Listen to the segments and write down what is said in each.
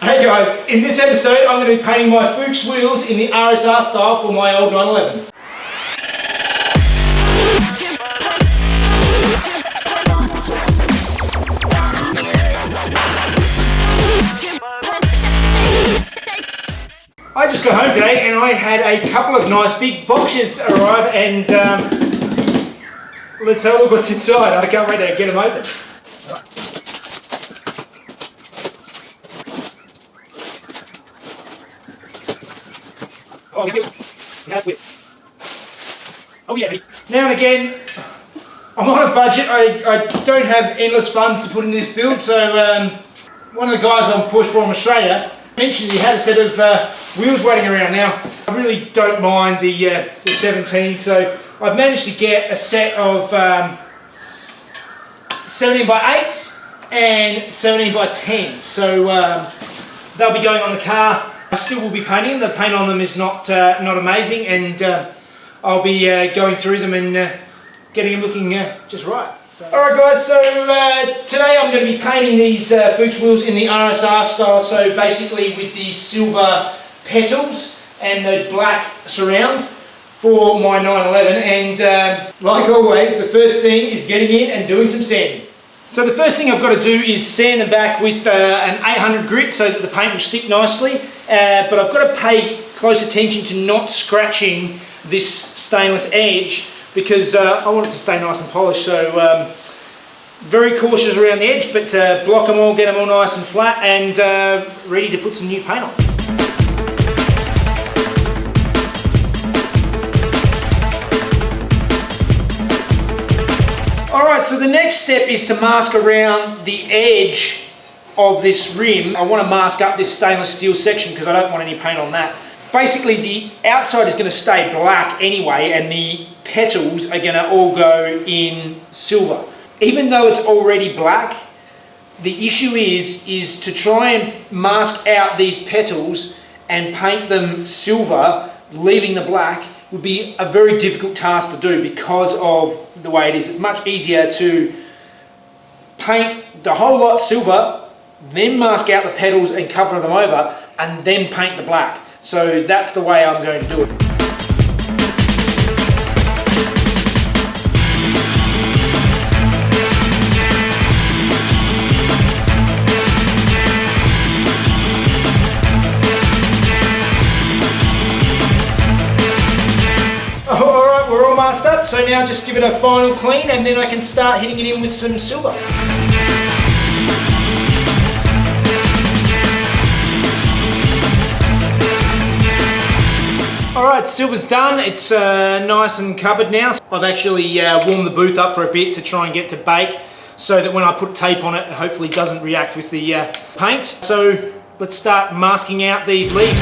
Hey guys, in this episode I'm going to be painting my Fuchs wheels in the RSR style for my old 911. I just got home today and I had a couple of nice big boxes arrive and let's have a look what's inside. I can't wait to get them open. Oh yeah. Now and again, I'm on a budget. I don't have endless funds to put in this build, so one of the guys on Porsche from Australia mentioned he had a set of wheels waiting around. Now, I really don't mind the 17, so I've managed to get a set of 17 by 8s and 17 by 10s. So they'll be going on the car. I still will be painting them. The paint on them is not amazing, and I'll be going through them and getting them looking just right. So. Alright guys, so today I'm going to be painting these Fuchs wheels in the RSR style, so basically with the silver petals and the black surround for my 911, and like always, the first thing is getting in and doing some sanding. So the first thing I've got to do is sand them back with an 800 grit so that the paint will stick nicely, but I've got to pay close attention to not scratching this stainless edge because I want it to stay nice and polished, so very cautious around the edge, but block them all, get them all nice and flat and ready to put some new paint on. Alright, so the next step is to mask around the edge of this rim. I want to mask up this stainless steel section because I don't want any paint on that. Basically the outside is going to stay black anyway and the petals are going to all go in silver. Even though it's already black, the issue is to try and mask out these petals and paint them silver, leaving the black, would be a very difficult task to do because of the way it is. It's much easier to paint the whole lot silver, then mask out the petals and cover them over, and then paint the black. So that's the way I'm going to do it. Alright, we're all masked up, so now just give it a final clean and then I can start hitting it in with some silver. Alright, silver's done. It's nice and covered now. I've actually warmed the booth up for a bit to try and get it to bake so that when I put tape on it, it hopefully doesn't react with the paint. So let's start masking out these leaves.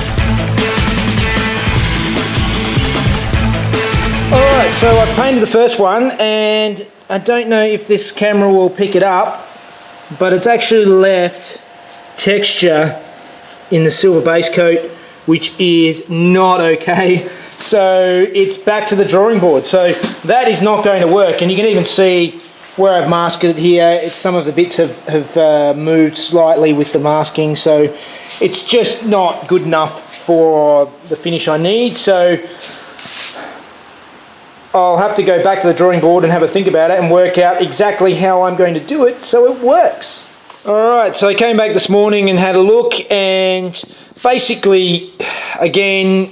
Alright, so I've painted the first one and I don't know if this camera will pick it up, but it's actually left texture in the silver base coat, which is not okay. So it's back to the drawing board. So that is not going to work, and you can even see where I've masked it here. It's some of the bits have moved slightly with the masking, so it's just not good enough for the finish I need. So I'll have to go back to the drawing board and have a think about it and work out exactly how I'm going to do it so it works. Alright, so I came back this morning and had a look, and basically, again,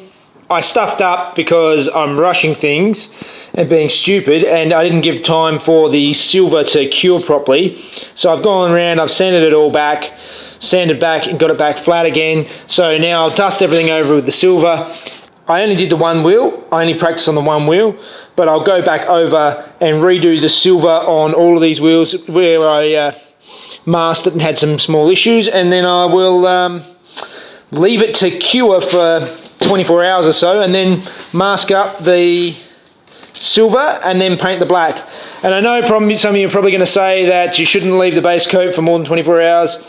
I stuffed up because I'm rushing things and being stupid, and I didn't give time for the silver to cure properly. So I've gone around, I've sanded it all back, sanded back and got it back flat again. So now I'll dust everything over with the silver. I only did the one wheel, I only practiced on the one wheel, but I'll go back over and redo the silver on all of these wheels where I masked it and had some small issues, and then I will leave it to cure for 24 hours or so and then mask up the silver and then paint the black. And I know some of you are probably going to say that you shouldn't leave the base coat for more than 24 hours.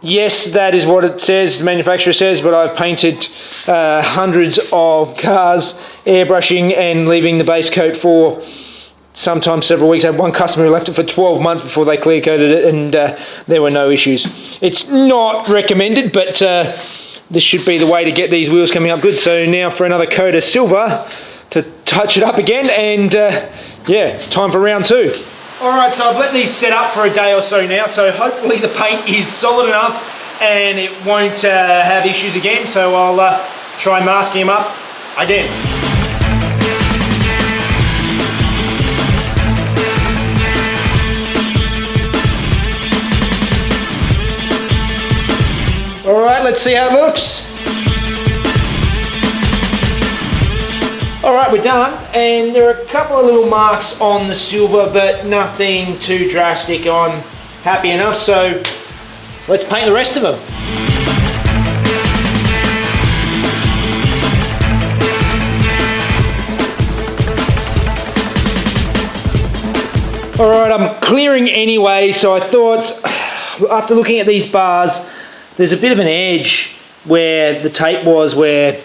Yes, that is what it says, the manufacturer says, but I've painted hundreds of cars airbrushing and leaving the base coat for sometimes several weeks. I had one customer who left it for 12 months before they clear coated it, and there were no issues. It's not recommended, but this should be the way to get these wheels coming up good. So now for another coat of silver to touch it up again, and yeah, time for round 2. Alright, so I've let these set up for a day or so now, so hopefully the paint is solid enough and it won't have issues again, so I'll try masking them up again. Alright, let's see how it looks. Alright, we're done, and there are a couple of little marks on the silver, but nothing too drastic. I'm happy enough, so let's paint the rest of them. Alright, I'm clearing anyway, so I thought, after looking at these bars, there's a bit of an edge where the tape was, where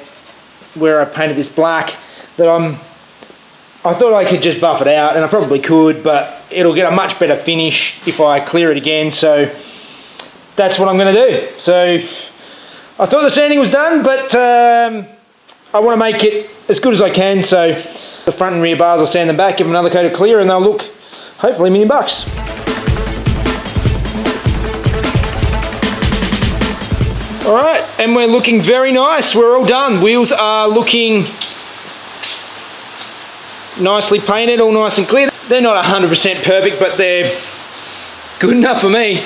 I painted this black, that I thought I could just buff it out, and I probably could, but it'll get a much better finish if I clear it again, so that's what I'm going to do. So I thought the sanding was done, but I want to make it as good as I can, so the front and rear bars I'll sand them back, give them another coat of clear, and they'll look hopefully $1 million bucks. Alright, and we're looking very nice. We're all done. Wheels are looking nicely painted, all nice and clear. They're not 100% perfect, but they're good enough for me.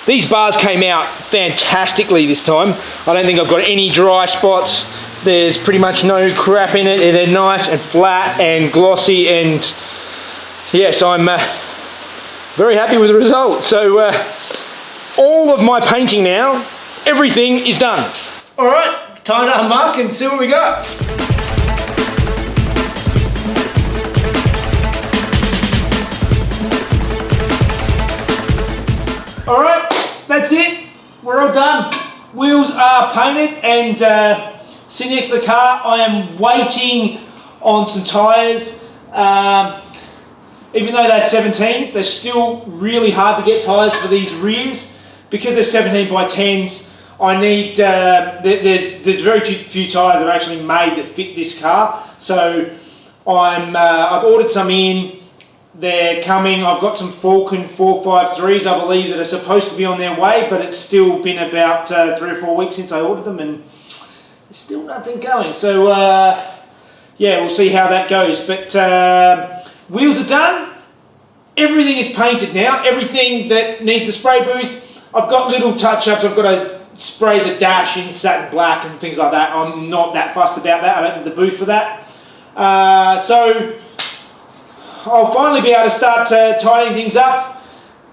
These bars came out fantastically this time. I don't think I've got any dry spots. There's pretty much no crap in it. They're nice and flat and glossy, and yes, I'm very happy with the result. So all of my painting now, everything is done. All right, time to unmask and see what we got. All right, that's it. We're all done. Wheels are painted and sitting next to the car. I am waiting on some tyres. Even though they're 17s, they're still really hard to get tyres for these rears. Because they're 17 by 10s, I need, there's very few tyres that are actually made that fit this car. So I've ordered some in. They're coming. I've got some Falcon 453s, I believe, that are supposed to be on their way, but it's still been about 3 or 4 weeks since I ordered them, and there's still nothing going. So yeah, we'll see how that goes. But wheels are done. Everything is painted now. Everything that needs a spray booth, I've got little touch-ups. I've got to spray the dash in satin black and things like that. I'm not that fussed about that. I don't need the booth for that. So I'll finally be able to start tidying things up,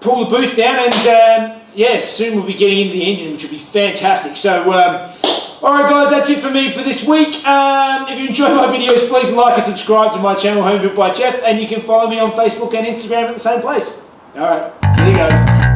pull the booth down, and yeah, soon we'll be getting into the engine, which will be fantastic. So, alright guys, that's it for me for this week. If you enjoy my videos, please like and subscribe to my channel, Home Built by Jeff, and you can follow me on Facebook and Instagram at the same place. Alright, see you guys.